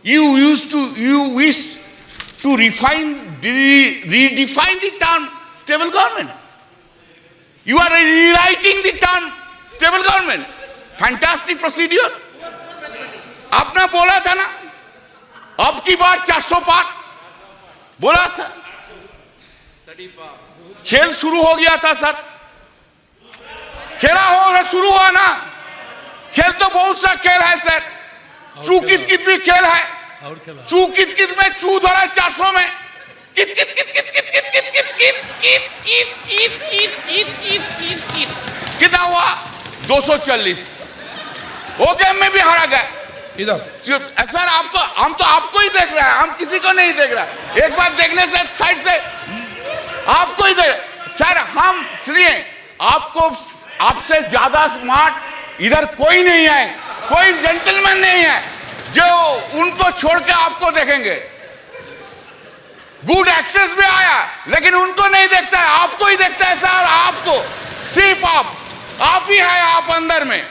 you wish to redefine the term stable government. You are rewriting the term stable government. Fantastic procedure. आपने बोला था ना, अब की बार 400 पार बोला था, खेल शुरू हो गया था सर, खेला हो शुरू हुआ ना, खेल तो बहुत सा खेल है सर, चू कित कित भी खेल है, चू कित कित में चू धरा 400 में, कित कित कित कित कित कित कित कित कित कित कित कित कित कित कित कित कितना हुआ 240, वो गेम में भी हारा गया इधर। सर आपको, हम तो आपको ही देख रहे हैं, हम किसी को नहीं देख रहा। एक बार देखने से साइड से आपको ही देख सर, हम इसलिए आपको, आपसे ज्यादा स्मार्ट इधर कोई नहीं है, कोई जेंटलमैन नहीं है जो उनको छोड़ के आपको देखेंगे। गुड एक्टर्स भी आया लेकिन उनको नहीं देखता है, आपको ही देखता है सर, आपको सिर्फ आप ही है, आप अंदर में।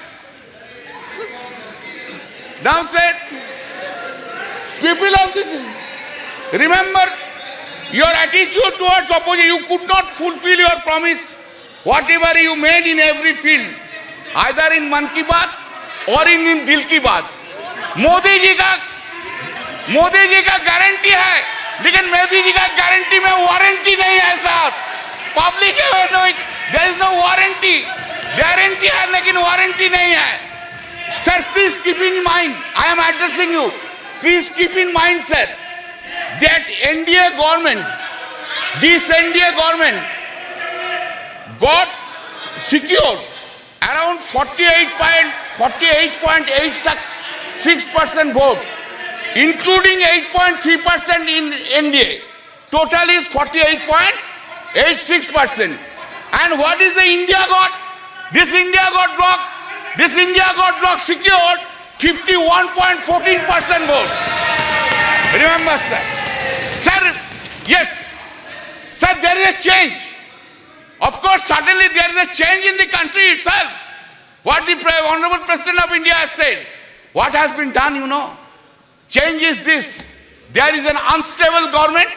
Now said, people of this, remember your attitude towards opposition. You could not fulfill your promise, whatever you made in every field, either in मन की बात और in दिल की बात। मोदी जी का गारंटी है, लेकिन मोदी जी का गारंटी में वारंटी नहीं है sir. Public there is no warranty, guarantee है लेकिन वारंटी नहीं है। Sir, please keep in mind, I am addressing you, please keep in mind, sir, that NDA government, this NDA government got secured around 48.86% vote, including 8.3% in NDA. Total is 48.86%. And what is the India got? This India got blocked. This India got bloc secured 51.14% vote. Remember, sir. Sir, yes. Sir, there is a change. Of course, suddenly there is a change in the country itself. What the Honorable President of India has said. What has been done, you know. Change is this. There is an unstable government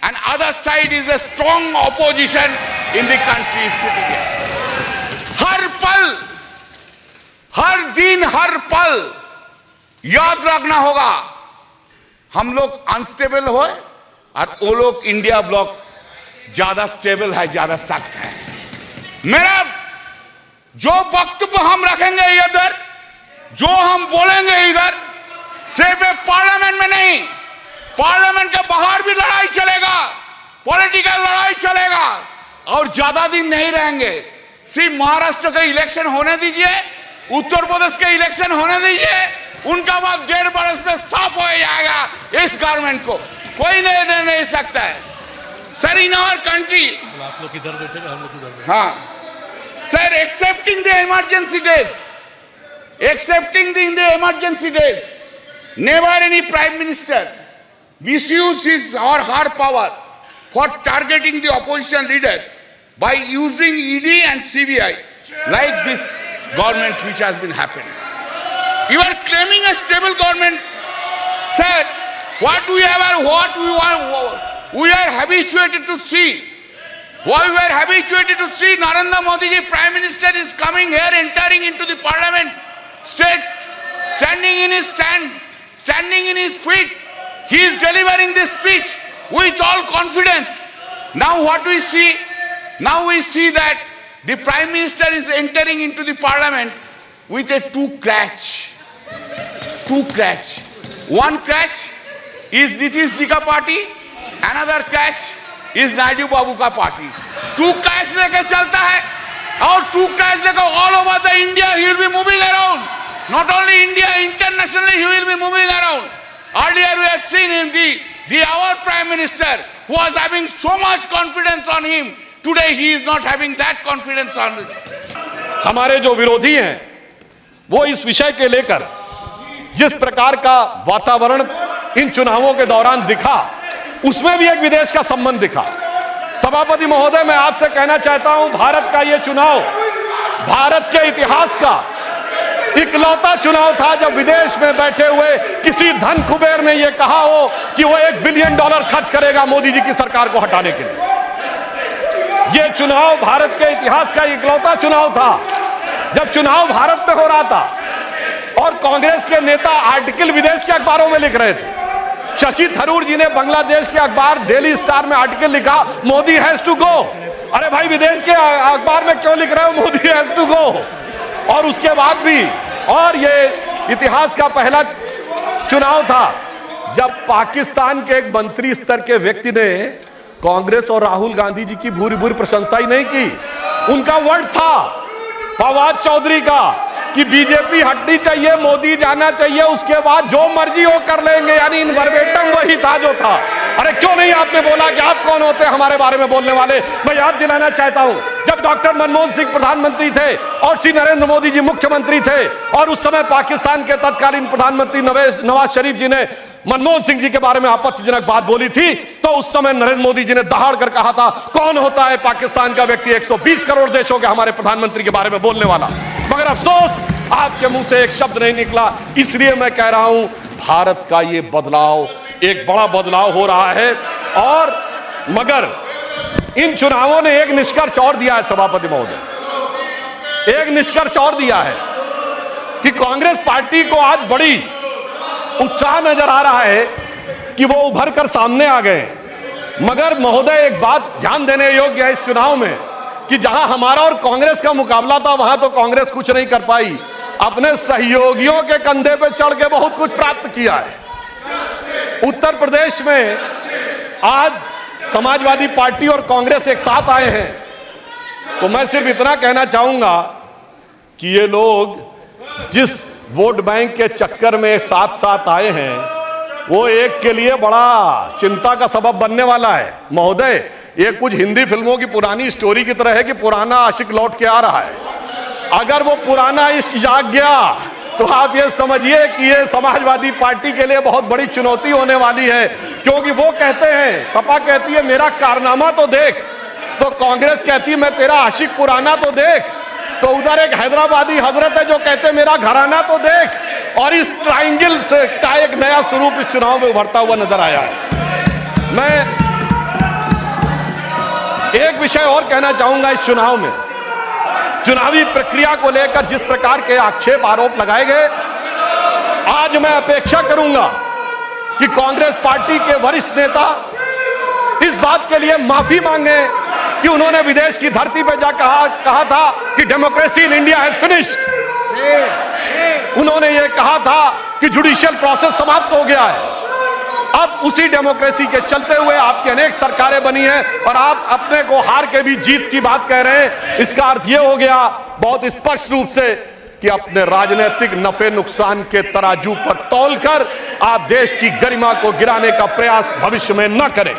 and other side is a strong opposition in the country sitting here. हर पल, हर दिन, हर पल याद रखना होगा, हम लोग unstable हो और वो लोग इंडिया ब्लॉक ज्यादा स्टेबल है, ज्यादा सख्त है। मेरा जो वक्तव्य हम रखेंगे इधर, जो हम बोलेंगे इधर, सिर्फ पार्लियामेंट में नहीं, पार्लियामेंट के बाहर भी लड़ाई चलेगा, पॉलिटिकल लड़ाई चलेगा और ज्यादा दिन नहीं रहेंगे। सिर्फ महाराष्ट्र का इलेक्शन होने दीजिए, उत्तर प्रदेश के इलेक्शन होने दीजिए, उनका बाद 1.5 बरस में साफ हो जाएगा इस गवर्नमेंट को, कोई नहीं सकता है सर। इन आवर कंट्री, आप लोग इधर बैठेगा, हम लोग उधर बैठेंगे। हाँ sir, accepting the emergency days, never any prime minister misused his or her power for targeting the opposition leader by using ED and CBI like this government which has been happening. You are claiming a stable government, sir. What we are habituated to see. What we are habituated to see, Narendra Modi ji, Prime Minister, is coming here, entering into the parliament, standing in his feet. He is delivering this speech with all confidence. Now what we see? Now we see that the Prime Minister is entering into the parliament with a two crutch. One crutch is Nitish ji ka party, another crutch is Naidu Babu ka party. Two crutch leke chalta hai, और two crutch leke all over the India he will be moving around. Not only India, internationally he will be moving around. Earlier we have seen him, our Prime Minister, who was having so much confidence on him. Today he is not having that confidence on him. हमारे जो विरोधी हैं वो इस विषय के लेकर जिस प्रकार का वातावरण इन चुनावों के दौरान दिखा, उसमें भी एक विदेश का संबंध दिखा। सभापति महोदय, मैं आपसे कहना चाहता हूं, भारत का ये चुनाव भारत के इतिहास का इकलौता चुनाव था जब विदेश में बैठे हुए किसी धन कुबेर ने यह कहा हो कि वो $1 बिलियन खर्च करेगा मोदी जी की सरकार को हटाने के लिए। यह चुनाव भारत के इतिहास का इकलौता चुनाव था जब चुनाव भारत में हो रहा था और कांग्रेस के नेता आर्टिकल विदेश के अखबारों में लिख रहे थे। शशि थरूर जी ने बांग्लादेश के अखबार डेली स्टार में आर्टिकल लिखा, मोदी हैज टू गो। अरे भाई, विदेश के अखबार में क्यों लिख रहे हो मोदी हैज टू गो? और उसके बाद भी, और ये इतिहास का पहला चुनाव था जब पाकिस्तान के एक मंत्री स्तर के व्यक्ति ने कांग्रेस और राहुल गांधी जी की भूरी भूरी प्रशंसा ही नहीं की। उनका वर्ड था फवाद चौधरी का कि बीजेपी हटनी चाहिए, मोदी जाना चाहिए, उसके बाद जो मर्जी हो कर लेंगे, यानी इन वर्बेटम वही था जो था। अरे क्यों नहीं आपने बोला कि आप कौन होते हैं हमारे बारे में बोलने वाले? मैं याद दिलाना चाहता हूं, जब डॉक्टर मनमोहन सिंह प्रधानमंत्री थे और श्री नरेंद्र मोदी जी मुख्यमंत्री थे और उस समय पाकिस्तान के तत्कालीन प्रधानमंत्री नवाज शरीफ जी ने मनमोहन सिंह जी के बारे में आपत्तिजनक बात बोली थी, तो उस समय नरेंद्र मोदी जी ने दहाड़ कर कहा था, कौन होता है पाकिस्तान का व्यक्ति 120 करोड़ देशों के हमारे प्रधानमंत्री के बारे में बोलने वाला? मगर अफसोस आपके मुंह से एक शब्द नहीं निकला। इसलिए मैं कह रहा हूं, भारत का ये बदलाव एक बड़ा बदलाव हो रहा है। और मगर इन चुनावों ने एक निष्कर्ष और दिया है सभापति महोदय, एक निष्कर्ष और दिया है कि कांग्रेस पार्टी को आज बड़ी उत्साह नजर आ रहा है कि वो उभर कर सामने आ गए। मगर महोदय, एक बात ध्यान देने योग्य है इस चुनाव में कि जहां हमारा और कांग्रेस का मुकाबला था वहां तो कांग्रेस कुछ नहीं कर पाई, अपने सहयोगियों के कंधे पे चढ़ के बहुत कुछ प्राप्त किया है। उत्तर प्रदेश में आज समाजवादी पार्टी और कांग्रेस एक साथ आए हैं, तो मैं सिर्फ इतना कहना चाहूंगा कि ये लोग जिस वोट बैंक के चक्कर में साथ साथ आए हैं वो एक के लिए बड़ा चिंता का सबब बनने वाला है। महोदय, ये कुछ हिंदी फिल्मों की पुरानी स्टोरी की तरह है कि पुराना आशिक लौट के आ रहा है। अगर वो पुराना इश्क जाग गया तो आप ये समझिए कि ये समाजवादी पार्टी के लिए बहुत बड़ी चुनौती होने वाली है, क्योंकि वो कहते हैं, सपा कहती है मेरा कारनामा तो देख, तो कांग्रेस कहती है मैं तेरा आशिक पुराना तो देख, तो उधर एक हैदराबादी हजरत है जो कहते हैं मेरा घराना तो देख। और इस ट्रायंगल से का एक नया स्वरूप इस चुनाव में उभरता हुआ नजर आया है। मैं एक विषय और कहना चाहूंगा, इस चुनाव में चुनावी प्रक्रिया को लेकर जिस प्रकार के आक्षेप आरोप लगाए गए, आज मैं अपेक्षा करूंगा कि कांग्रेस पार्टी के वरिष्ठ नेता इस बात के लिए माफी मांगे कि उन्होंने विदेश की धरती पर जा कहा था कि democracy in India has finished. उन्होंने ये कहा था कि जुडिशियल प्रोसेस समाप्त हो गया है। अब उसी डेमोक्रेसी के चलते हुए आपकी अनेक सरकारें बनी हैं और आप अपने को हार के भी जीत की बात कह रहे हैं। इसका अर्थ यह हो गया बहुत स्पष्ट रूप से कि अपने राजनीतिक नफे नुकसान के तराजू पर तौलकर आप देश की गरिमा को गिराने का प्रयास भविष्य में न करें।